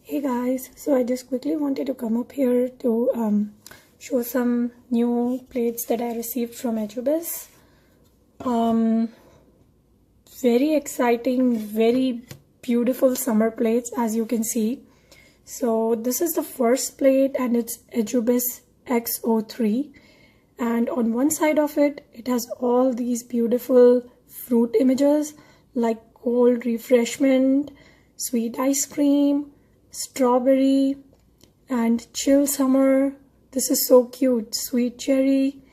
Hey guys, so I just quickly wanted to come up here to show some new plates that I received from Ejiubas. Very exciting, very beautiful summer plates, as you can see. So this is the first plate and it's Ejiubas X03, and on one side of it, it has all these beautiful fruit images like cold refreshment, sweet ice cream, strawberry, and chill summer. This is so cute. Sweet cherry,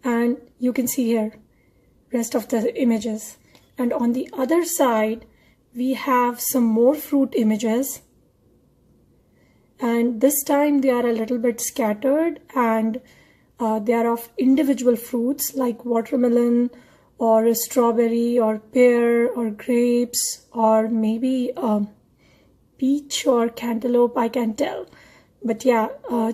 and you can see here rest of the images. And on the other side we have some more fruit images, and this time they are a little bit scattered, and they are of individual fruits like watermelon or a strawberry or pear or grapes or maybe peach or cantaloupe, I can tell, but yeah,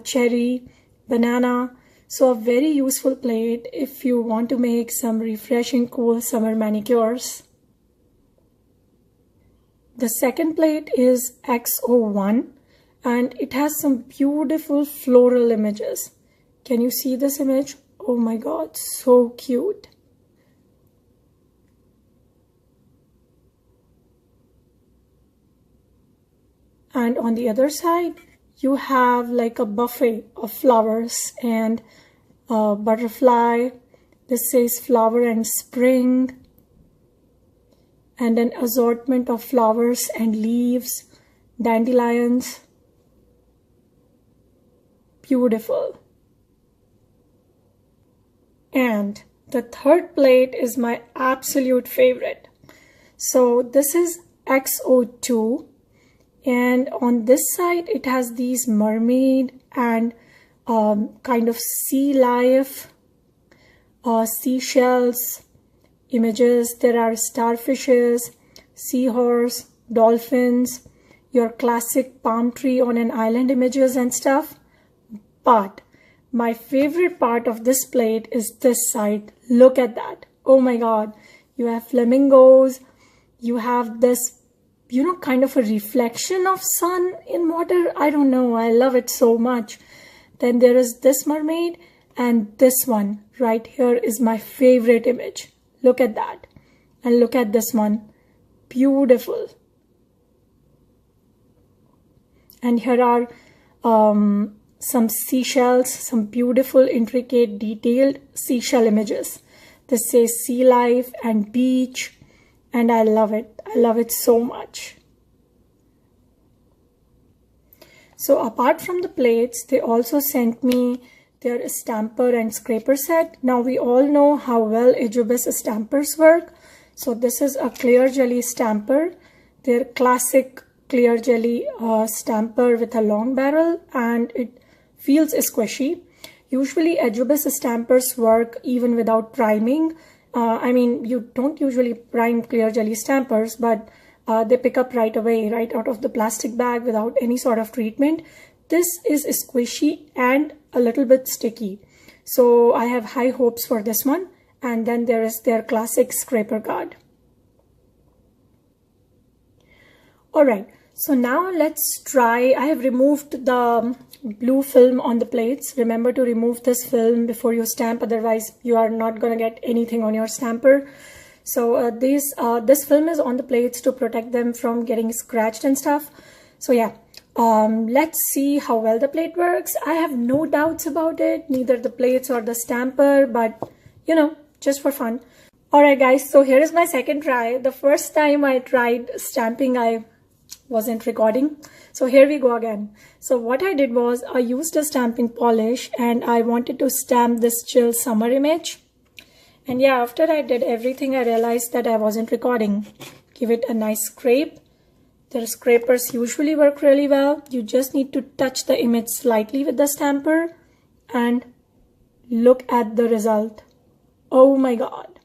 cherry, banana. So a very useful plate if you want to make some refreshing cool summer manicures. The second plate is X01, and it has some beautiful floral images. Can you see this image? Oh my god, so cute. And on the other side, you have like a buffet of flowers and a butterfly. This says flower and spring. And an assortment of flowers and leaves, dandelions. Beautiful. And the third plate is my absolute favorite. So this is X02. And on this side, it has these mermaid and kind of sea life, seashells images. There are starfishes, seahorse, dolphins, your classic palm tree on an island images and stuff. But my favorite part of this plate is this side. Look at that. Oh my god. You have flamingos. You have this, you know, kind of a reflection of sun in water. I don't know, I love it so much. Then there is this mermaid, and this one right here is my favorite image. Look at that, and look at this one. Beautiful. And here are some seashells, some beautiful, intricate, detailed seashell images. This says sea life and beach, and I love it. I love it so much. So apart from the plates, they also sent me their stamper and scraper set. Now we all know how well Ejiubas stampers work. So this is a clear jelly stamper, their classic clear jelly stamper with a long barrel, and it feels squishy. Usually Ejiubas stampers work even without priming. I mean, you don't usually prime clear jelly stampers, but they pick up right away, right out of the plastic bag without any sort of treatment. This is squishy and a little bit sticky. So I have high hopes for this one. And then there is their classic scraper guard. Alright, so now let's try. I have removed the blue film on the plates. Remember to remove this film before you stamp, otherwise you are not going to get anything on your stamper. So this film is on the plates to protect them from getting scratched and stuff. So yeah, let's see how well the plate works. I have no doubts about it, neither the plates or the stamper, but you know, just for fun. Alright guys, so here is my second try. The first time I tried stamping, I wasn't recording. So here we go again. So what I did was I used a stamping polish and I wanted to stamp this chill summer image. And yeah, after I did everything, I realized that I wasn't recording. Give it a nice scrape. The scrapers usually work really well. You just need to touch the image slightly with the stamper and look at the result. Oh my god.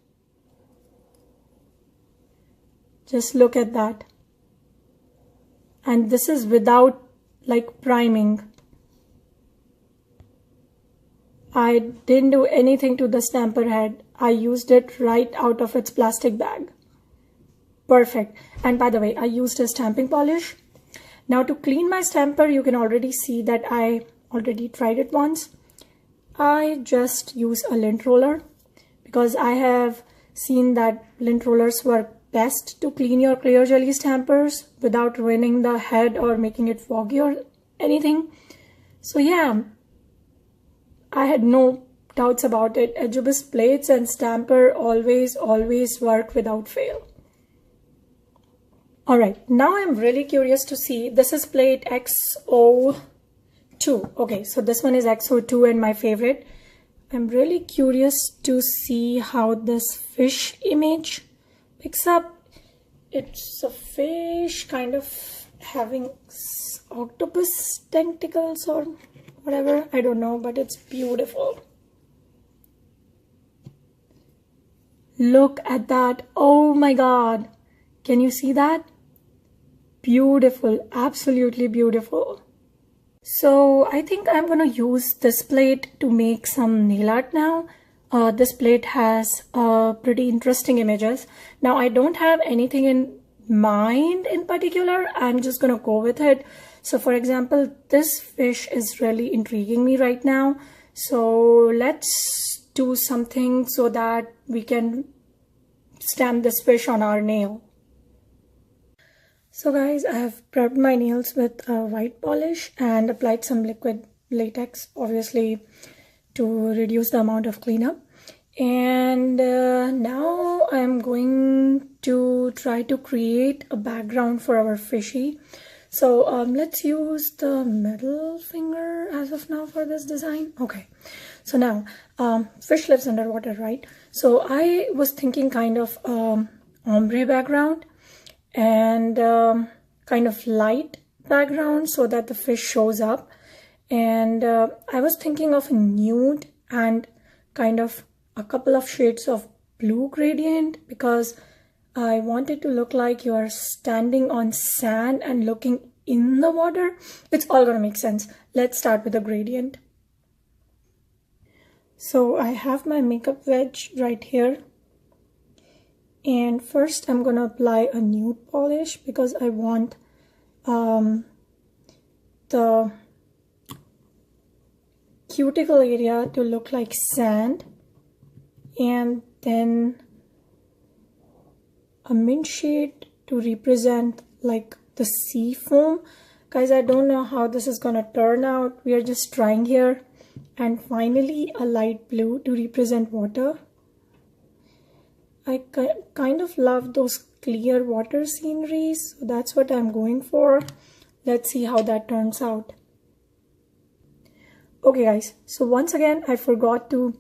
Just look at that. And this is without like priming. I didn't do anything to the stamper head. I used it right out of its plastic bag. Perfect. And by the way, I used a stamping polish. Now to clean my stamper, you can already see that I already tried it once. I just use a lint roller because I have seen that lint rollers work best to clean your clear jelly stampers without ruining the head or making it foggy or anything. So yeah, I had no doubts about it. Ejiubas plates and stamper always work without fail. Alright, now I'm really curious to see, this is plate XO2. Okay, so this one is XO2 and my favorite. I'm really curious to see how this fish image picks up. It's a fish kind of having octopus tentacles or whatever, I don't know, but it's beautiful. Look at that. Oh my god, can you see that? Beautiful, absolutely beautiful. So I think I'm gonna use this plate to make some nail art now. This plate has pretty interesting images. Now I don't have anything in mind in particular, I'm just gonna go with it. So for example, this fish is really intriguing me right now. So let's do something so that we can stamp this fish on our nail. So guys, I have prepped my nails with white polish and applied some liquid latex, obviously to reduce the amount of cleanup. And now I'm going to try to create a background for our fishy. So let's use the middle finger as of now for this design. Okay, so now fish lives underwater, right? So I was thinking kind of ombre background and kind of light background so that the fish shows up. And I was thinking of a nude and kind of a couple of shades of blue gradient because I want it to look like you are standing on sand and looking in the water. It's all gonna make sense. Let's start with the gradient. So I have my makeup wedge right here. And first I'm gonna apply a nude polish because I want the cuticle area to look like sand, and then a mint shade to represent like the sea foam. Guys, I don't know how this is gonna turn out. We are just trying here. And finally a light blue to represent water. I kind of love those clear water sceneries, so that's what I'm going for. Let's see how that turns out. Okay guys, so once again I forgot to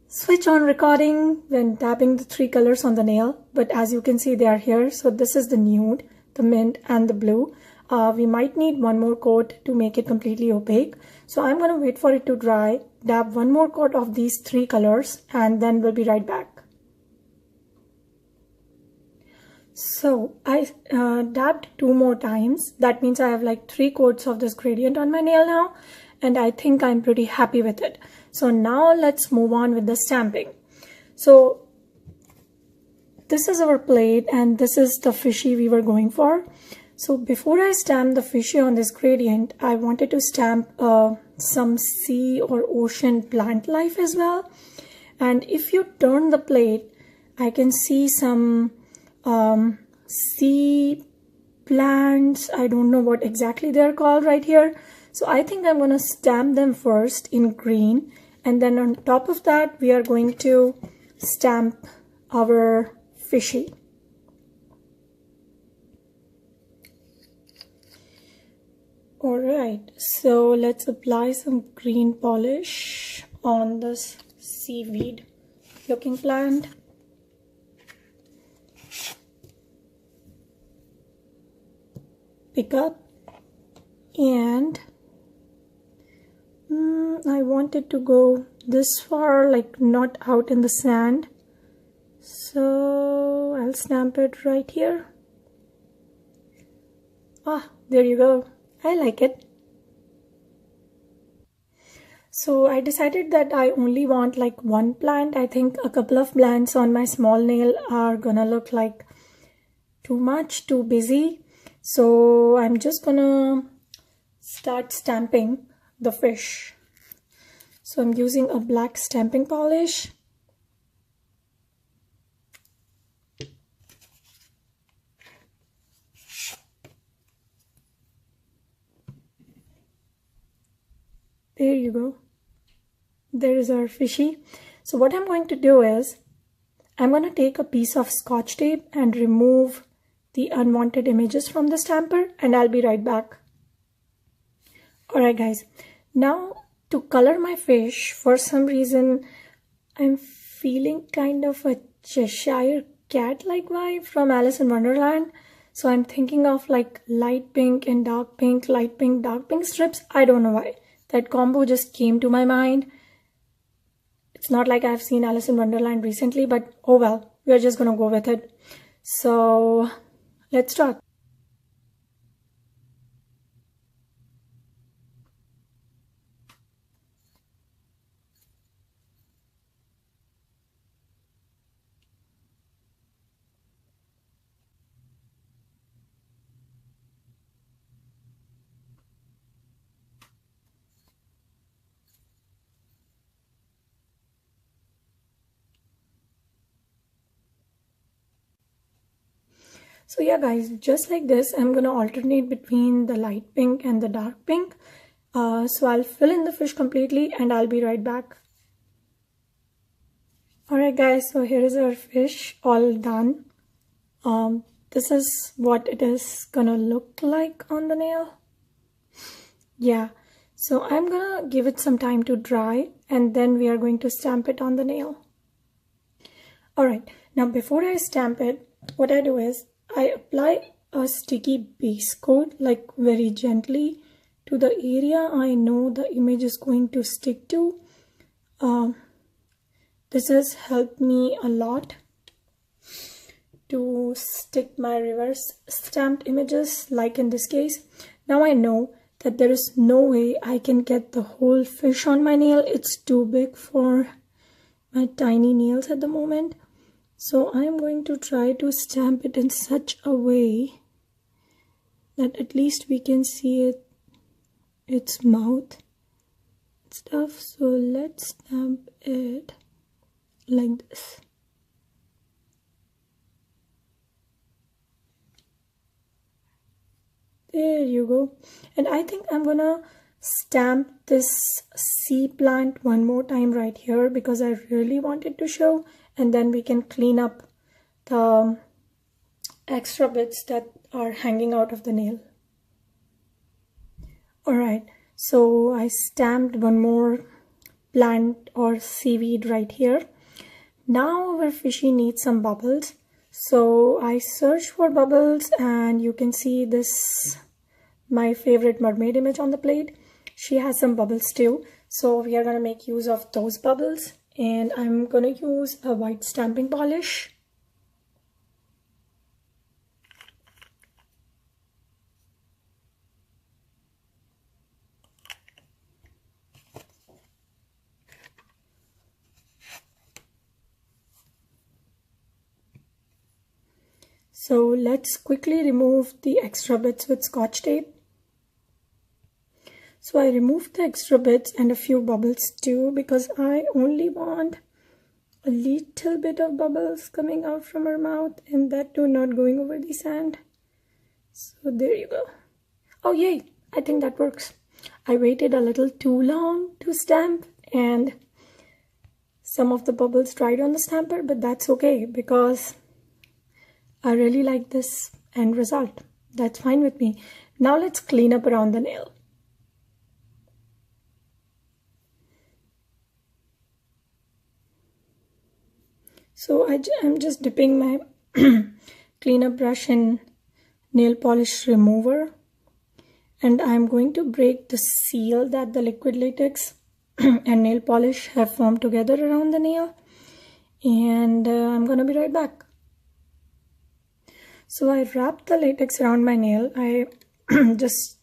switch on recording when tapping the three colors on the nail, but as you can see they are here. So this is the nude, the mint and the blue. We might need one more coat to make it completely opaque, so I'm gonna wait for it to dry, dab one more coat of these three colors, and then we'll be right back. So I dabbed 2 more times. That means I have like 3 coats of this gradient on my nail now, and I think I'm pretty happy with it. So now let's move on with the stamping. So this is our plate and this is the fishy we were going for. So before I stamp the fishy on this gradient, I wanted to stamp some sea or ocean plant life as well. And if you turn the plate, I can see some sea plants. I don't know what exactly they're called right here. So I think I'm going to stamp them first in green, and then on top of that we are going to stamp our fishy. Alright, so let's apply some green polish on this seaweed looking plant. Pick up, and I wanted to go this far, like not out in the sand, so I'll stamp it right here. Ah, there you go. I like it. So I decided that I only want like one plant. I think a couple of plants on my small nail are gonna look like too much, too busy. So I'm just gonna start stamping the fish. So I'm using a black stamping polish. There you go. There is our fishy. So what I'm going to do is, I'm going to take a piece of scotch tape and remove the unwanted images from the stamper, and I'll be right back. Alright guys, now to color my fish, for some reason I'm feeling kind of a Cheshire cat-like vibe from Alice in Wonderland. So I'm thinking of like light pink and dark pink, light pink, dark pink strips. I don't know why. That combo just came to my mind. It's not like I've seen Alice in Wonderland recently, but oh well, we're just gonna go with it. So let's start. So yeah guys, just like this, I'm gonna alternate between the light pink and the dark pink. So I'll fill in the fish completely and I'll be right back. Alright guys, so here is our fish all done. This is what it is gonna look like on the nail. Yeah, so I'm gonna give it some time to dry and then we are going to stamp it on the nail. Alright, now before I stamp it, what I do is I apply a sticky base coat, like very gently, to the area I know the image is going to stick to. This has helped me a lot to stick my reverse stamped images, like in this case. Now I know that there is no way I can get the whole fish on my nail. It's too big for my tiny nails at the moment. So I am going to try to stamp it in such a way that at least we can see its mouth and stuff. So let's stamp it like this. There you go. And I think I'm gonna stamp this sea plant one more time right here because I really wanted to show, and then we can clean up the extra bits that are hanging out of the nail. Alright, so I stamped one more plant or seaweed right here. Now our fishy needs some bubbles. So I searched for bubbles and you can see this, my favorite mermaid image on the plate. She has some bubbles too. So we are going to make use of those bubbles, and I'm going to use a white stamping polish. So let's quickly remove the extra bits with scotch tape. So I removed the extra bits and a few bubbles too because I only want a little bit of bubbles coming out from her mouth, and that too not going over the sand. So there you go. Oh yay, I think that works. I waited a little too long to stamp and some of the bubbles dried on the stamper, but that's okay because I really like this end result. That's fine with me. Now let's clean up around the nail. So I'm just dipping my cleanup brush in nail polish remover, and I'm going to break the seal that the liquid latex and nail polish have formed together around the nail, and I'm gonna be right back. So I wrapped the latex around my nail. I just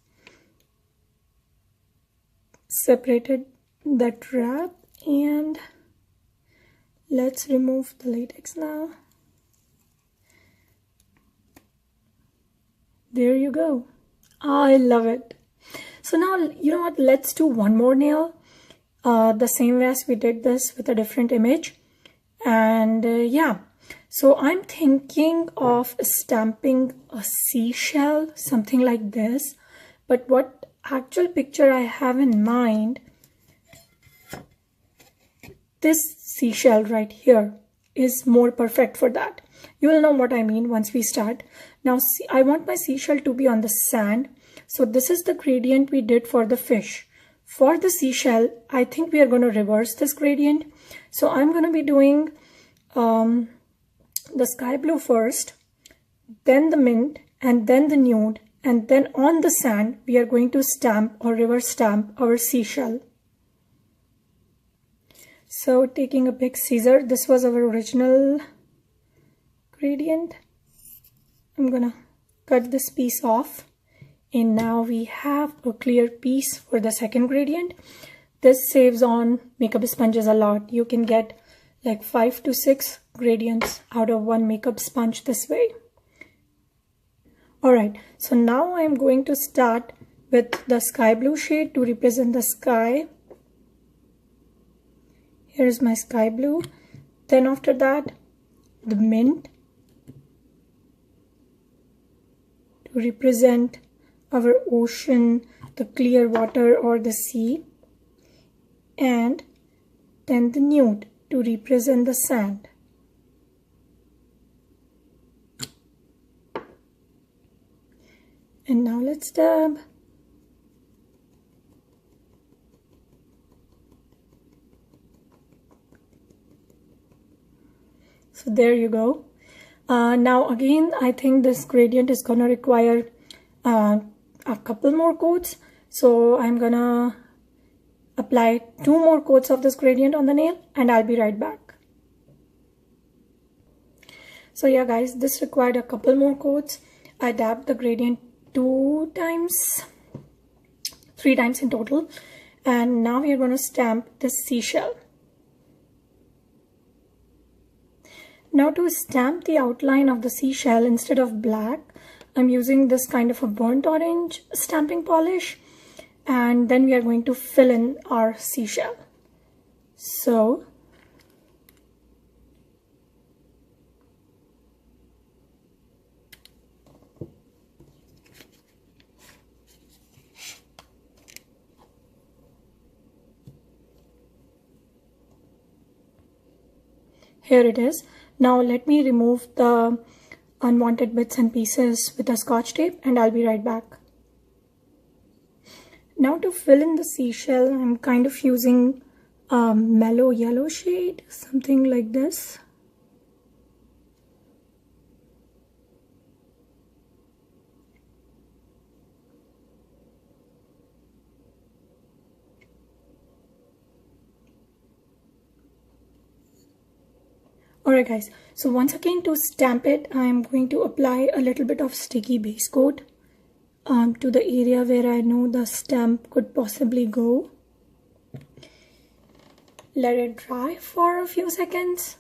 separated that wrap, and let's remove the latex now. There you go. I love it. So now, you know what, let's do one more nail, the same way as we did this with a different image. And yeah, so I'm thinking of stamping a seashell, something like this. But what actual picture I have in mind, this seashell right here is more perfect for that. You will know what I mean once we start. Now, see, I want my seashell to be on the sand. So this is the gradient we did for the fish. For the seashell, I think we are going to reverse this gradient. So I'm going to be doing the sky blue first, then the mint, and then the nude. And then on the sand, we are going to stamp or reverse stamp our seashell. So taking a big scissor, this was our original gradient. I'm gonna cut this piece off, and now we have a clear piece for the second gradient. This saves on makeup sponges a lot. You can get like 5 to 6 gradients out of one makeup sponge this way. Alright, so now I'm going to start with the sky blue shade to represent the sky. Here's my sky blue. Then after that, the mint to represent our ocean, the clear water or the sea. And then the nude to represent the sand. And now let's dab. So there you go. Now again, I think this gradient is gonna require a couple more coats. So I'm gonna apply 2 more coats of this gradient on the nail, and I'll be right back. So yeah guys, this required a couple more coats. I dabbed the gradient 3 times in total. And now we are going to stamp this seashell. Now to stamp the outline of the seashell, instead of black, I'm using this kind of a burnt orange stamping polish. And then we are going to fill in our seashell. So here it is. Now let me remove the unwanted bits and pieces with a scotch tape, and I'll be right back. Now to fill in the seashell, I'm kind of using a mellow yellow shade, something like this. Alright guys, so once again to stamp it, I'm going to apply a little bit of sticky base coat to the area where I know the stamp could possibly go. Let it dry for a few seconds.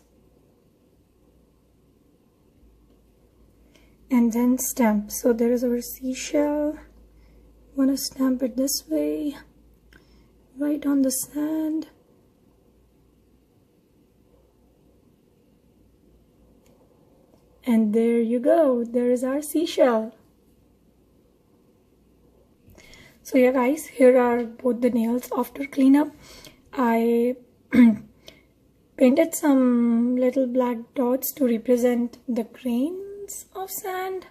And then stamp. So there is our seashell. I'm gonna stamp it this way, right on the sand. And there you go, there is our seashell. So yeah guys, here are both the nails after cleanup. I painted some little black dots to represent the grains of sand.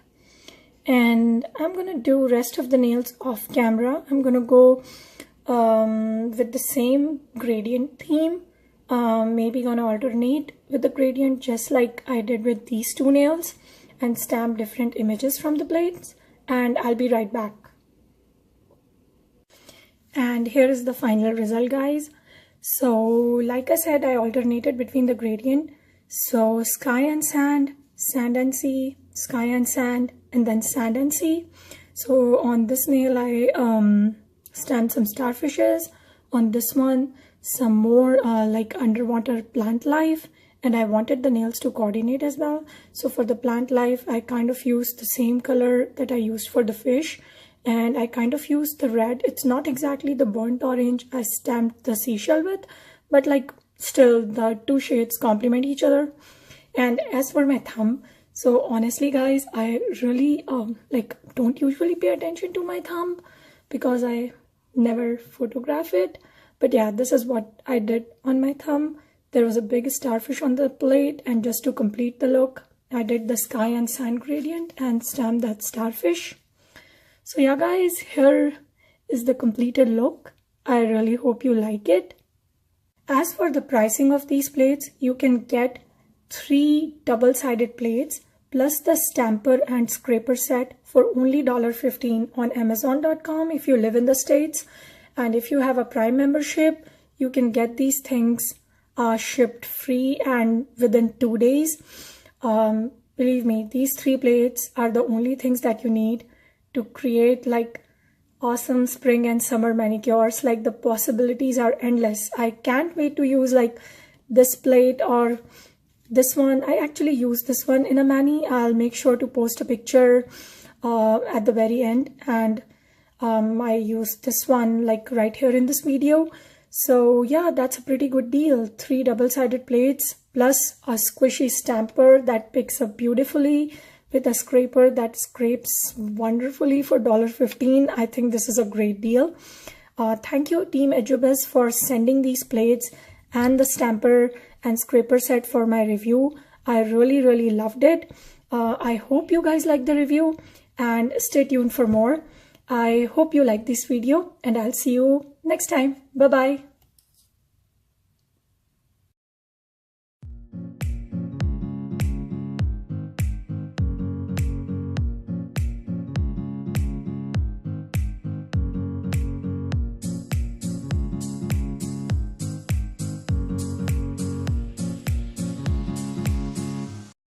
And I'm gonna do rest of the nails off camera. I'm gonna go with the same gradient theme. Maybe gonna alternate with the gradient just like I did with these 2 nails, and stamp different images from the plates, and I'll be right back. And here is the final result guys. So like I said, I alternated between the gradient. So sky and sand, sand and sea, sky and sand, and then sand and sea. So on this nail I stamped some starfishes. On this one some more like underwater plant life, and I wanted the nails to coordinate as well. So for the plant life, I kind of used the same color that I used for the fish, and I kind of used the red. It's not exactly the burnt orange I stamped the seashell with, but like still the two shades complement each other. And as for my thumb, so honestly guys, I really like don't usually pay attention to my thumb because I never photograph it. But yeah, this is what I did on my thumb. There was a big starfish on the plate, and just to complete the look, I did the sky and sand gradient and stamped that starfish. So yeah guys, here is the completed look. I really hope you like it. As for the pricing of these plates, you can get 3 double-sided plates plus the stamper and scraper set for only $15 on Amazon.com if you live in the States. And if you have a Prime membership, you can get these things shipped free and within 2 days. Believe me, these 3 plates are the only things that you need to create like awesome spring and summer manicures. Like the possibilities are endless. I can't wait to use like this plate or this one. I actually use this one in a mani. I'll make sure to post a picture at the very end, and I use this one like right here in this video. So yeah, that's a pretty good deal. 3 double-sided plates plus a squishy stamper that picks up beautifully with a scraper that scrapes wonderfully for $15. I think this is a great deal. Thank you Team Ejiubas for sending these plates and the stamper and scraper set for my review. I really loved it. I hope you guys like the review, and stay tuned for more. I hope you like this video, and I'll see you next time. Bye bye.